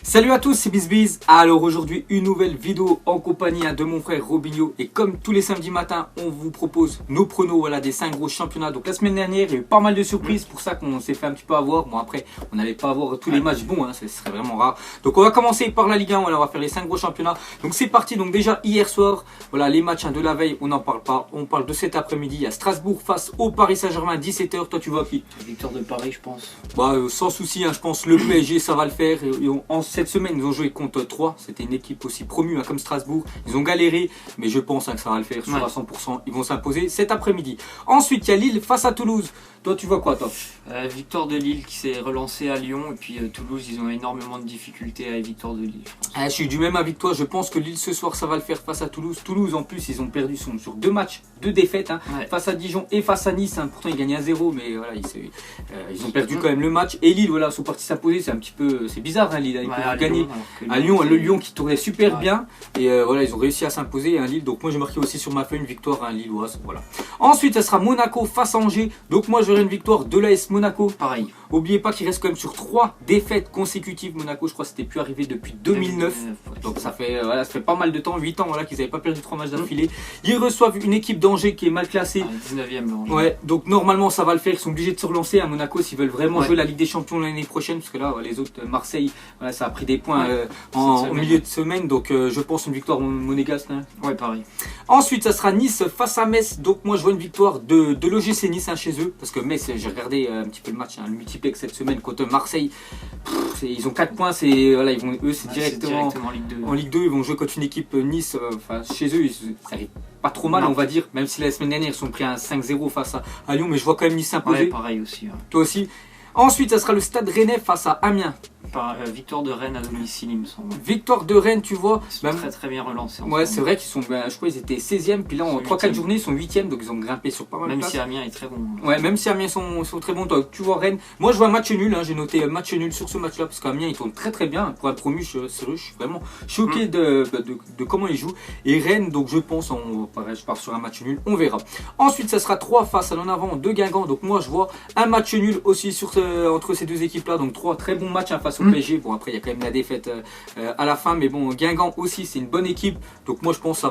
Salut à tous, c'est BizBiz. Alors aujourd'hui une nouvelle vidéo en compagnie de mon frère Robinho. Et comme tous les samedis matins, on vous propose nos pronos des 5 gros championnats. Donc la semaine dernière, il y a eu pas mal de surprises, pour ça qu'on s'est fait un petit peu avoir. Bon après, on n'allait pas avoir tous les matchs bons, ce serait vraiment rare. Donc on va commencer par la Ligue 1, on va faire les 5 gros championnats. Donc c'est parti, donc déjà hier soir, les matchs de la veille, on n'en parle pas. On parle de cet après-midi, il y a Strasbourg face au Paris Saint-Germain, 17h. Toi tu vois qui? Victoire de Paris, je pense. Sans souci, je pense le PSG ça va le faire. Cette semaine, ils ont joué contre 3. C'était une équipe aussi promue comme Strasbourg. Ils ont galéré, mais je pense que ça va le faire sur à 100%. Ils vont s'imposer cet après-midi. Ensuite, il y a Lille face à Toulouse. Toi, tu vois quoi, toi? Victoire de Lille qui s'est relancée à Lyon. Et puis Toulouse, ils ont énormément de difficultés à la victoire de Lille. Je suis du même avis que toi. Je pense que Lille, ce soir, ça va le faire face à Toulouse. Toulouse, en plus, ils ont perdu sur 2 matchs, 2 défaites. Face à Dijon et face à Nice. Pourtant, ils gagnaient à 0. Mais voilà, ils ont perdu quand même le match. Et Lille, sont partis s'imposer. C'est un petit peu... C'est bizarre, Lille. Ils peuvent gagner. À Lyon, le Lyon qui tournait super bien. Et ils ont réussi à s'imposer à Lille. Donc moi, j'ai marqué aussi sur ma feuille une victoire lilloise. Voilà. Ensuite, ça sera Monaco face à Angers. Donc moi, j'aurai une victoire de l'AS Monaco. Pareil. N'oubliez pas qu'il reste quand même sur 3 défaites consécutives. Monaco, je crois que c'était plus arrivé depuis 2009. Donc ça fait pas mal de temps, 8 ans qu'ils n'avaient pas perdu 3 matchs d'affilée. Ils reçoivent une équipe d'Angers qui est mal classée. 19e. Donc normalement ça va le faire. Ils sont obligés de se relancer à Monaco s'ils veulent vraiment jouer la Ligue des Champions l'année prochaine. Parce que là, les autres, Marseille, ça a pris des points au milieu de semaine. Donc je pense une victoire monégasque. Ouais, pareil. Ensuite, ça sera Nice face à Metz. Donc moi, je vois une victoire de l'OGC Nice chez eux. Parce que Metz, j'ai regardé un petit peu le match, le multiplex cette semaine contre Marseille. Ils ont 4 points. C'est directement en Ligue 2. Ils vont jouer contre une équipe Nice. Chez eux, ça arrive pas trop mal, on va dire. Même si la semaine dernière, ils sont pris un 5-0 face à Lyon. Mais je vois quand même Nice s'imposer. Ouais, pareil aussi. Toi aussi. Ensuite, ça sera le Stade Rennais face à Amiens. Victoire de Rennes à domicile, il me semble. Victoire de Rennes, tu vois. Ils sont très bien relancés. C'est vrai qu'ils sont, je crois qu'ils étaient 16e, puis là en 3-4 journées ils sont 8e, donc ils ont grimpé sur pas mal de places. Même si Amiens est très bon. Ouais, même si Amiens sont très bons. Toi, tu vois Rennes. Moi je vois un match nul, j'ai noté match nul sur ce match-là, parce qu'Amiens ils tournent très bien. Pour un promu, je suis vraiment choqué de comment ils jouent. Et Rennes, donc je pense, je pars sur un match nul, on verra. Ensuite, ça sera 3 face à l'en avant de Guingamp, donc moi je vois un match nul aussi entre ces deux équipes-là, donc 3 très bons matchs face au PSG. Bon, après il y a quand même la défaite à la fin, mais bon, Guingamp aussi c'est une bonne équipe, donc moi je pense que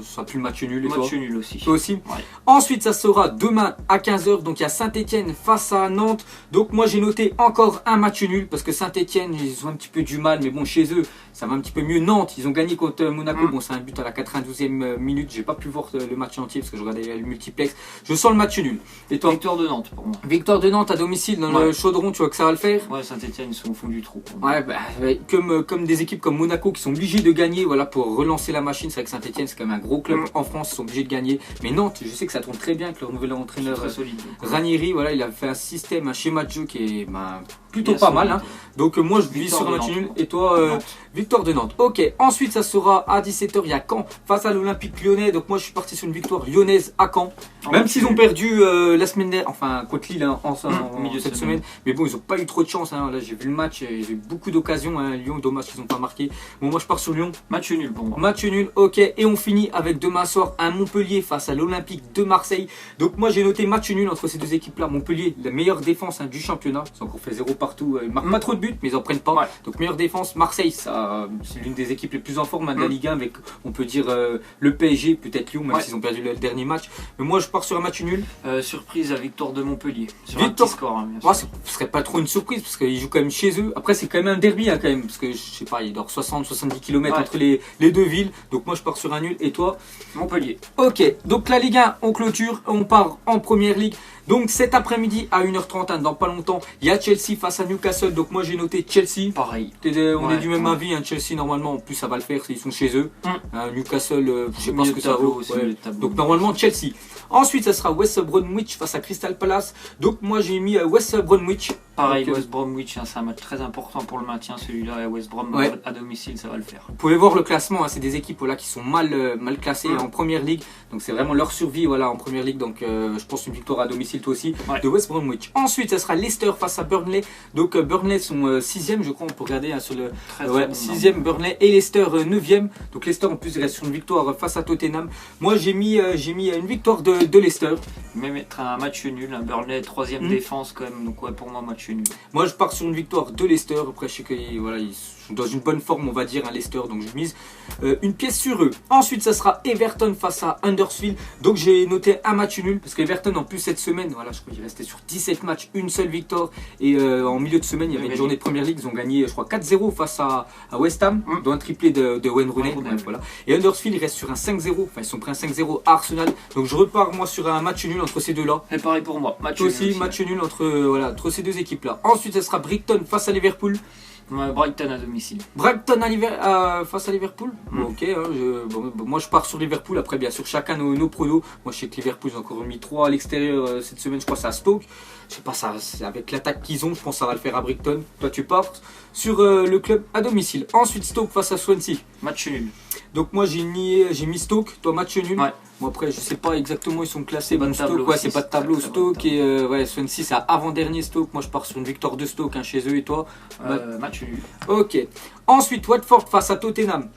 ça pue le match nul. Et match nul aussi. Toi aussi. Ouais. Ensuite ça sera demain à 15h, donc il y a Saint-Etienne face à Nantes, donc moi j'ai noté encore un match nul, parce que Saint-Etienne ils ont un petit peu du mal, mais bon chez eux ça va un petit peu mieux. Nantes ils ont gagné contre Monaco, bon c'est un but à la 92e minute, j'ai pas pu voir le match entier parce que je regardais le multiplex. Je sens le match nul. Et toi? Victoire de Nantes pour moi. Victoire de Nantes à domicile dans le Chaudron, tu vois que ça va le faire? Ouais, Saint-Etienne ils sont au fond du trou. Comme des équipes comme Monaco qui sont obligées de gagner pour relancer la machine. C'est vrai que Saint-Etienne c'est quand même un gros club en France, ils sont obligés de gagner. Mais Nantes, je sais que ça tourne très bien avec leur nouvel entraîneur Ranieri. Il a fait un schéma de jeu qui est plutôt bien pas mal. Donc moi je vis sur un match nul. Et toi, victoire de Nantes. Ok, ensuite ça sera à 17h, il y a Caen face à l'Olympique Lyonnais. Donc moi je suis parti sur une victoire lyonnaise à Caen. Même s'ils ont perdu la semaine dernière, contre Lille en milieu de cette semaine. Mais bon, ils n'ont pas eu trop de chance. Là j'ai vu le match, j'ai eu beaucoup d'occasions. Lyon, dommage qu'ils n'ont pas marqué. Bon, moi je pars sur Lyon. Match nul pour moi. Match nul, ok. Et on finit avec demain soir un Montpellier face à l'Olympique de Marseille. Donc moi j'ai noté match nul entre ces deux équipes-là. Montpellier, la meilleure défense du championnat. Ils ont encore fait 0 partout. Ils marquent pas trop de buts, mais ils en prennent pas. Donc meilleure défense. Marseille, c'est l'une des équipes les plus en forme de la Ligue 1 avec, on peut dire, le PSG, peut-être Lyon, même s'ils ont perdu le dernier match. Mais moi je pars sur un match nul. Surprise à victoire de Montpellier. Sur un petit score. Ce serait pas trop une surprise parce qu'ils jouent quand même chez eux. Après c'est quand même un derby quand même, parce que je sais pas, il dort 60-70 km entre les deux villes. Donc moi je pars sur un nul. Et toi? Montpellier. Ok, donc la Ligue 1 on clôture, on part en première ligue. Donc cet après-midi à 1h30, dans pas longtemps, il y a Chelsea face à Newcastle. Donc moi j'ai noté Chelsea. Pareil. On est du même avis. Chelsea normalement en plus ça va le faire, ils sont chez eux. Newcastle, je sais pas ce que ça vaut. Donc normalement Chelsea. Ensuite ça sera West Bromwich face à Crystal Palace. Donc moi j'ai mis West Bromwich. Pareil, West Bromwich, c'est un match très important pour le maintien, celui-là, West Brom à domicile, ça va le faire. Vous pouvez voir le classement, c'est des équipes qui sont mal classées en première ligue, donc c'est vraiment leur survie en première ligue, donc je pense une victoire à domicile toi aussi de West Bromwich. Ensuite, ça sera Leicester face à Burnley, donc Burnley sont 6e, je crois, on peut regarder sur le 6e Burnley et Leicester 9e, donc Leicester en plus il reste sur une victoire face à Tottenham. Moi j'ai mis une victoire de Leicester. Mais mettre un match nul, un Burnley 3e défense quand même, donc pour moi match nul. Moi je pars sur une victoire de Leicester, après je sais que je dans une bonne forme, on va dire, Leicester, donc je mise une pièce sur eux. Ensuite, ça sera Everton face à Huddersfield. Donc j'ai noté un match nul, parce qu'Everton, en plus, cette semaine, voilà, je crois qu'il restait sur 17 matchs, une seule victoire. Et en milieu de semaine, il y avait une journée de première ligue, ils ont gagné, je crois, 4-0 face à West Ham, dont un triplé de Wayne Rooney. Bref, voilà. Et Huddersfield, il reste sur un 5-0, enfin, ils sont pris un 5-0 à Arsenal. Donc je repars, moi, sur un match nul entre ces deux-là. Et pareil pour moi, match nul aussi. Match nul entre ces deux équipes-là. Ensuite, ça sera Brighton face à Liverpool. Brighton à domicile. Brighton face à Liverpool. Ok, hein, moi je pars sur Liverpool. Après, bien sûr, chacun nos pronos. Moi je sais que Liverpool, j'ai encore mis 3 à l'extérieur cette semaine. Je crois que c'est à Stoke. Je sais pas, ça, avec l'attaque qu'ils ont, je pense que ça va le faire à Brighton. Toi, tu pars sur le club à domicile. Ensuite, Stoke face à Swansea. Match nul. Donc moi j'ai mis Stoke. Toi, match nul. Ouais. Bon, après, je sais pas exactement où ils sont classés. Bon, Stoke, ouais, c'est pas de tableau. Stoke et Swansea, c'est avant-dernier Stoke. Moi, je pars sur une victoire de Stoke chez eux. Et toi match nul. Ok. Ensuite, Watford face à Tottenham.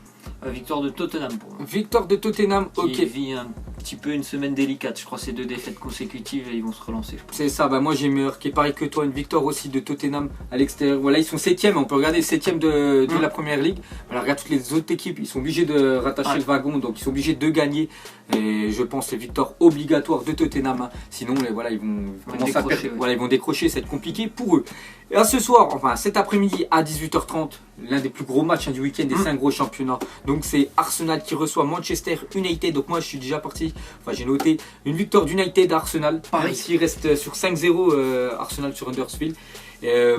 Victoire de Tottenham pour moi. Victoire de Tottenham, ok. Qui vit un petit peu une semaine délicate. Je crois que c'est 2 défaites consécutives et ils vont se relancer. C'est ça, bah moi j'ai marqué pareil que toi, une victoire aussi de Tottenham à l'extérieur. Voilà, ils sont 7ème, on peut regarder 7ème de la première ligue. Voilà, regarde toutes les autres équipes, ils sont obligés de rattacher le wagon, donc ils sont obligés de gagner. Et je pense que les victoires obligatoires de Tottenham, hein. Sinon voilà, ils vont commencer à perdre. Voilà, ils vont décrocher, c'est compliqué pour eux. Et à ce soir, enfin cet après-midi à 18h30, l'un des plus gros matchs du week-end des 5 gros championnats. Donc c'est Arsenal qui reçoit Manchester United. Donc moi je suis déjà parti, enfin j'ai noté une victoire d'United à Arsenal. Pareil, s'il reste sur 5-0 Arsenal sur Huddersfield.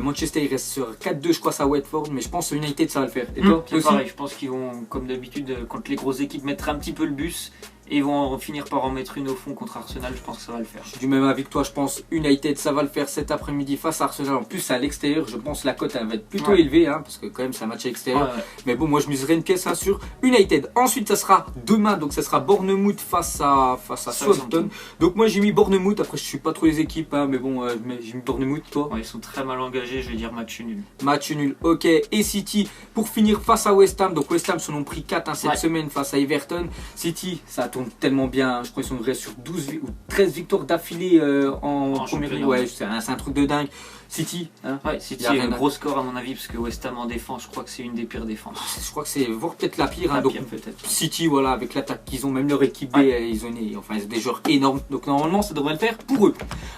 Manchester il reste sur 4-2 je crois à Watford, mais je pense que United ça va le faire. Et toi c'est pareil, je pense qu'ils vont comme d'habitude quand les grosses équipes mettraient un petit peu le bus et ils vont finir par en mettre une au fond contre Arsenal, je pense que ça va le faire. Je suis du même avis que toi, je pense United ça va le faire cet après-midi face à Arsenal. En plus c'est à l'extérieur, je pense la cote elle va être plutôt élevée, hein, parce que quand même c'est un match à l'extérieur. Mais bon, moi je miserai une pièce sur United. Ensuite ça sera demain, donc ça sera Bournemouth face à Southampton. Donc moi j'ai mis Bournemouth, après je suis pas trop les équipes, hein, mais bon j'ai mis Bournemouth. Toi ils sont très mal engagés, je vais dire match nul. Match nul, ok. Et City pour finir face à West Ham. Donc West Ham se l'ont pris 4 cette semaine face à Everton. City ça tourne tellement bien, je crois qu'ils sont sur 12 ou 13 victoires d'affilée en première ligue. Ouais, c'est un truc de dingue. City, hein. City a un gros score à mon avis, parce que West Ham en défense, je crois que c'est une des pires défenses. Je crois que c'est voire peut-être la pire. Donc, City, voilà, avec l'attaque qu'ils ont, même leur équipe B, ils ont des joueurs énormes. Donc normalement, ça devrait le faire pour eux.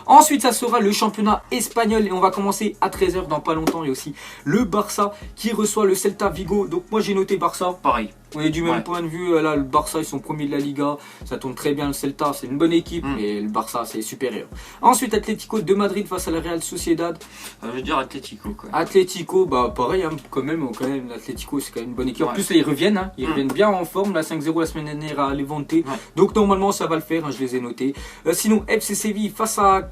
Ensuite, ça sera le championnat espagnol et on va commencer à 13h dans pas longtemps. Il y a aussi le Barça qui reçoit le Celta Vigo. Donc moi j'ai noté Barça. Pareil. On est du même point de vue, là le Barça ils sont premiers de la Liga, ça tourne très bien, le Celta c'est une bonne équipe, mais le Barça c'est supérieur. Ensuite Atlético de Madrid face à la Real Sociedad. Je veux dire Atlético quoi. Atlético, bah pareil, hein, quand même l'Atlético c'est quand même une bonne équipe. En plus là ils reviennent, hein, ils reviennent bien en forme, la 5-0 la semaine dernière à Levante. Donc normalement ça va le faire, hein, je les ai notés. Sinon FC Séville face à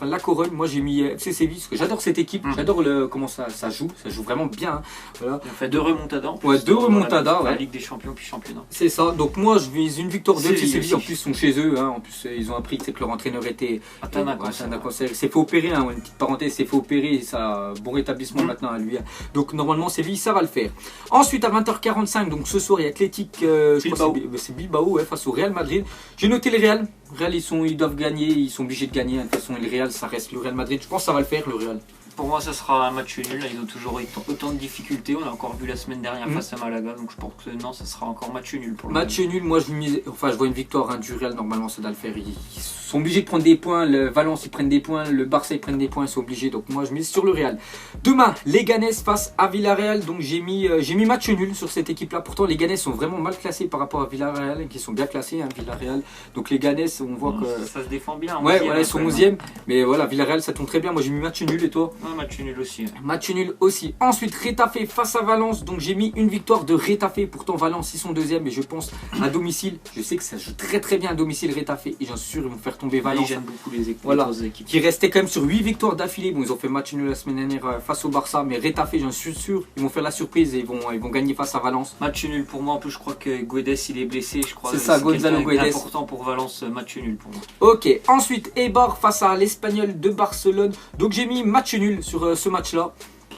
la Corogne, moi j'ai mis FC Séville parce que j'adore cette équipe, j'adore comment ça joue vraiment bien. Hein, voilà. On fait 2 remontadas en plus. Ouais, 2 remontadas, des champions puis championnat. C'est ça, donc moi je vise une victoire de FC Séville, en plus ils sont chez eux, hein. En plus ils ont appris que leur entraîneur était atteint d'un cancer. Il s'est fait opérer, hein. Une petite parenthèse, il s'est fait opérer, ça bon rétablissement maintenant à lui. Hein. Donc normalement Séville ça va le faire. Ensuite à 20h45, donc ce soir il y a Athletic, je crois c'est Bilbao face au Real Madrid. J'ai noté les Real, ils doivent gagner, ils sont obligés de gagner, hein. De toute façon le Real ça reste le Real Madrid, je pense que ça va le faire le Real. Pour moi, ça sera un match nul. Ils ont toujours eu autant de difficultés. On a encore vu la semaine dernière face à Malaga. Donc je pense que non, ça sera encore match nul pour le match nul. Moi, je vois une victoire du Real. Normalement, ça doit le faire. Ils sont obligés de prendre des points. Le Valence, ils prennent des points. Le Barça, ils prennent des points. Ils sont obligés. Donc moi, je mise sur le Real. Demain, les Leganés face à Villarreal. Donc j'ai mis match nul sur cette équipe-là. Pourtant, les Leganés sont vraiment mal classés par rapport à Villarreal, qui sont bien classés. Hein, Villarreal. Donc les Leganés, on voit que ça se défend bien. Ouais, voilà, ils sont 11e. Mais voilà, Villarreal, ça tombe très bien. Moi, j'ai mis match nul. Et toi? Match nul aussi. Match nul aussi. Ensuite, Retafe face à Valence. Donc j'ai mis une victoire de Retafe. Pourtant, Valence, ils sont 2e. Mais je pense à domicile. Je sais que ça joue très très bien à domicile Retafe. Et j'en suis sûr, ils vont faire tomber Valence. J'aime beaucoup les équipes. Voilà. Qui restaient quand même sur 8 victoires d'affilée. Bon, ils ont fait match nul la semaine dernière face au Barça. Mais Retafe, j'en suis sûr, ils vont faire la surprise et ils vont gagner face à Valence. Match nul pour moi. En plus, je crois que Guedes, il est blessé. Je crois c'est ça, Gonzalo Guedes. C'est important pour Valence. Match nul pour moi. Ok. Ensuite, Eibar face à l'Espagnol de Barcelone. Donc j'ai mis match nul sur ce match-là.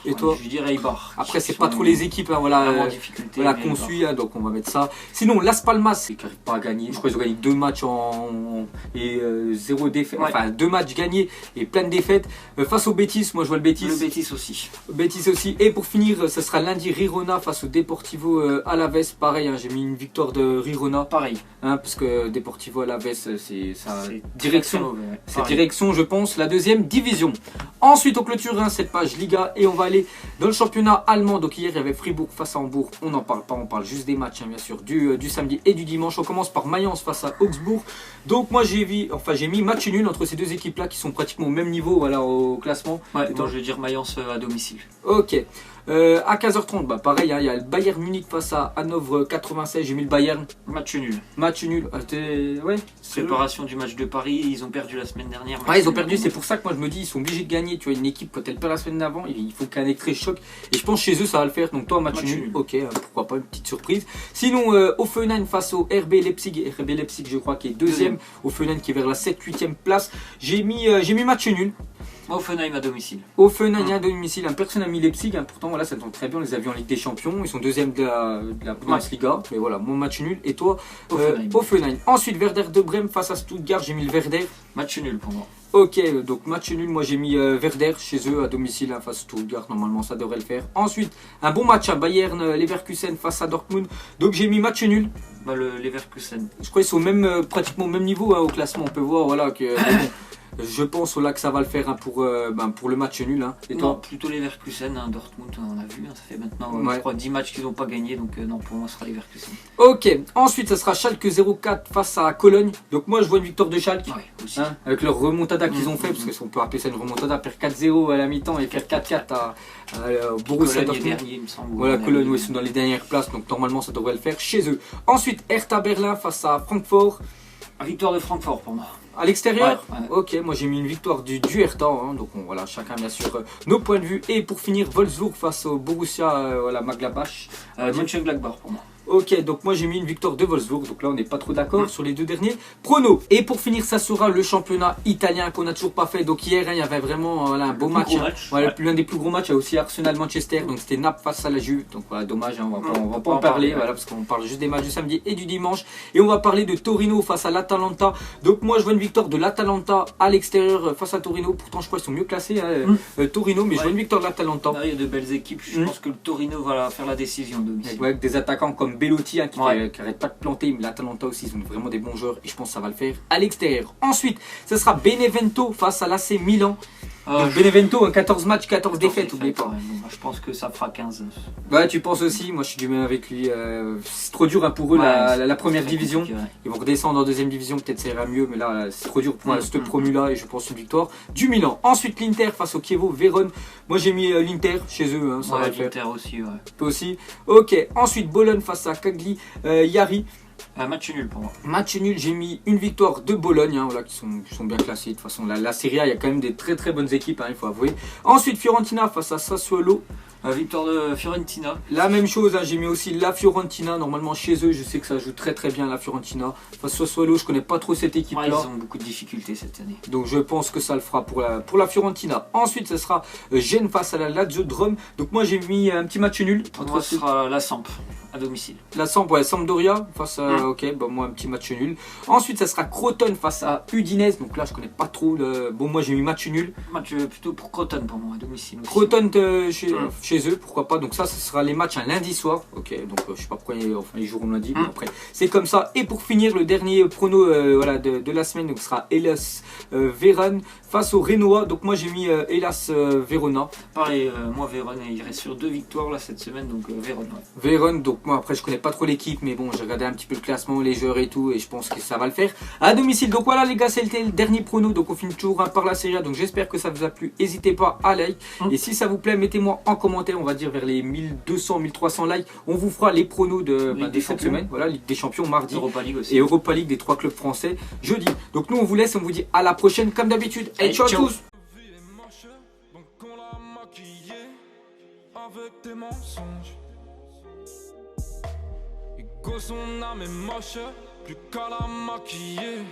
Et toi? Je dirais Eibar. Après, c'est pas trop les équipes, hein, voilà, voilà qu'on suit, hein, donc on va mettre ça. Sinon, Las Palmas, qui n'arrive pas à gagner. Je crois qu'ils ont gagné 2 matchs et 0 défaite. Ouais. Enfin, 2 matchs gagnés et plein de défaites. Face au Betis, moi je vois le Betis. Le Betis aussi. Betis aussi. Et pour finir, ce sera lundi Girona face au Deportivo Alaves. Pareil, hein, j'ai mis une victoire de Girona. Pareil. Hein, parce que Deportivo Alaves, c'est sa C'est direction. très mauvais, ouais. C'est Pareil. direction, je pense, la 2e division. Ensuite, on clôture cette page Liga et on va aller dans le championnat allemand. Donc hier, il y avait Fribourg face à Hambourg. On n'en parle pas, on parle juste des matchs, hein, bien sûr, du samedi et du dimanche. On commence par Mayence face à Augsbourg. Donc moi, j'ai mis match nul entre ces deux équipes-là qui sont pratiquement au même niveau, voilà, au classement. Ouais, donc je vais dire Mayence à domicile. Ok. À 15h30, bah pareil, hein, il y a le Bayern Munich face à Hanovre 96. J'ai mis le Bayern. Match nul. Match nul. Ouais. Préparation du match de Paris, ils ont perdu la semaine dernière. Ouais, ils ont perdu, c'est pour ça que moi je me dis, ils sont obligés de gagner. Tu vois, une équipe, quand elle perd la semaine d'avant, il faut qu'un extrait choc. Et je pense chez eux, ça va le faire. Donc toi, match nul. Ok, pourquoi pas, une petite surprise. Sinon, Offenheim face au RB Leipzig. RB Leipzig, je crois, qui est deuxième. Offenheim qui est vers la 7-8e place. J'ai mis match nul. Offenheim à domicile. Offenheim à domicile, personne n'a mis Leipzig, hein. Pourtant voilà, ça tombe très bien, on les a vus en Ligue des Champions, ils sont deuxième de la Bundesliga, mais voilà, mon match nul. Et toi, Offenheim. Ensuite, Werder de Brême face à Stuttgart, j'ai mis le Werder. Match nul pour moi. Ok, donc match nul, moi j'ai mis Werder chez eux à domicile, hein, face à Stuttgart, normalement ça devrait le faire. Ensuite, un bon match à Bayern Leverkusen face à Dortmund, donc j'ai mis match nul. Bah, le Leverkusen. Je crois qu'ils sont pratiquement au même niveau, hein, au classement, on peut voir voilà, que... Je pense là que ça va le faire, hein, pour le match nul. Hein. Et non, toi? plutôt Leverkusen, hein, Dortmund, on a vu, hein, ça fait maintenant je crois 10 matchs qu'ils n'ont pas gagné, donc non, pour moi ce sera Leverkusen. Ok, ensuite ça sera Schalke 04 face à Cologne. Donc moi je vois une victoire de Schalke, aussi. Hein, avec leur remontada qu'ils ont fait, parce qu'on peut appeler ça une remontada, perdre 4-0 à la mi-temps et faire 4-4 à Borussia Dortmund. Dernier, il me semble. Voilà, Cologne, ils sont dans les dernières places, donc normalement ça devrait le faire chez eux. Ensuite Hertha Berlin face à Francfort. Victoire de Francfort pour moi. À l'extérieur, ouais. Ok, moi j'ai mis une victoire du Hertha, hein, donc voilà, chacun bien sûr nos points de vue. Et pour finir, Wolfsburg face au Borussia Mönchengladbach. Mönchengladbach pour moi. Ok, donc moi j'ai mis une victoire de Wolfsburg, donc là on n'est pas trop d'accord sur les deux derniers pronos. Et pour finir, ça sera le championnat italien qu'on n'a toujours pas fait. Donc hier, hein, il y avait vraiment un beau match. Voilà, l'un des plus gros matchs. Il y a aussi Arsenal-Manchester, donc c'était Naples face à la Juve. Donc voilà, dommage, hein, on va pas en parler, voilà, parce qu'on parle juste des matchs du samedi et du dimanche. Et on va parler de Torino face à l'Atalanta. Donc moi je vois une victoire de l'Atalanta à l'extérieur face à Torino. Pourtant je crois qu'ils sont mieux classés, hein, Torino, mais je vois une victoire de l'Atalanta. Il y a de belles équipes, je pense que le Torino va faire la décision. Avec des attaquants comme Bellotti, hein, qui n'arrête pas de planter, mais l'Atalanta aussi, ils ont vraiment des bons joueurs et je pense que ça va le faire à l'extérieur. Ensuite, ce sera Benevento face à l'AC Milan. Benevento, 14 matchs, 14 défaites, n'oubliez pas. Je pense que ça fera 15. Ouais, tu penses aussi, moi je suis du même avec lui. C'est trop dur, hein, pour eux, la première division. Ils vont redescendre en deuxième division, peut-être ça ira mieux, mais là c'est trop dur pour ce promu-là et je pense une victoire du Milan. Ensuite, l'Inter face au Chievo Vérone. Moi j'ai mis l'Inter chez eux, hein, ça va le faire. l'Inter aussi, ouais. Toi aussi. Ok, ensuite Bologne face à Cagliari. Match nul pour moi. Match nul, j'ai mis une victoire de Bologne, hein, voilà, qui sont bien classés. De toute façon, la Serie A, il y a quand même des très très bonnes équipes, hein, il faut avouer. Ensuite, Fiorentina face à Sassuolo. Victoire de Fiorentina. La même chose, hein, j'ai mis aussi la Fiorentina. Normalement, chez eux, je sais que ça joue très très bien la Fiorentina. Face à Sassuolo, je connais pas trop cette équipe-là. Ils ont beaucoup de difficultés cette année. Donc je pense que ça le fera pour la Fiorentina. Ensuite, ce sera Gênes face à la Lazio de Rome. Donc moi, j'ai mis un petit match nul. Moi, ce sera la Samp à domicile. La Samp, ouais, Sampdoria face à... Ok, bah moi un petit match nul. Ensuite, ça sera Crotone face à Udinese. Donc là, je connais pas trop. Bon, moi j'ai mis match nul. Match plutôt pour Crotone pour moi à domicile. Crotone chez eux, pourquoi pas. Donc ça, ce sera les matchs un lundi soir. Ok, donc je sais pas pourquoi ils joueront lundi. Mais après, c'est comme ça. Et pour finir, le dernier prono voilà, de la semaine, donc ce sera Hellas Vérone face au Renoir. Donc moi j'ai mis Hellas Verona. Pareil, moi Vérone, il reste sur 2 victoires là cette semaine, donc Vérone. Ouais. Vérone, donc moi après je connais pas trop l'équipe, mais bon, j'ai regardé un petit peu le classement, les joueurs et tout, et je pense que ça va le faire à domicile. Donc voilà les gars, c'était le dernier prono. Donc on finit toujours par la Serie A. Donc j'espère que ça vous a plu. N'hésitez pas à like. Et si ça vous plaît, mettez-moi en commentaire, on va dire vers les 1200, 1300 likes. On vous fera les pronos de cette semaine. Voilà, Ligue des Champions mardi. Europa League aussi. Et Europa League des 3 clubs français jeudi. Donc nous on vous laisse, on vous dit à la prochaine comme d'habitude. Et ciao à tous. Avec tes mensonges, Hugo son âme est moche, plus qu'à la maquiller.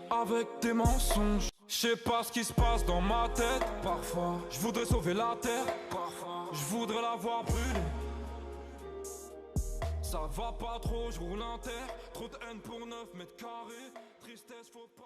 Avec tes mensonges. Je sais pas ce qui se passe dans ma tête. Parfois, je voudrais sauver la terre. Parfois, je voudrais la voir brûler. Ça va pas trop, je roule un terre. Trop de haine pour 9 mètres carrés. Tristesse, faut pas.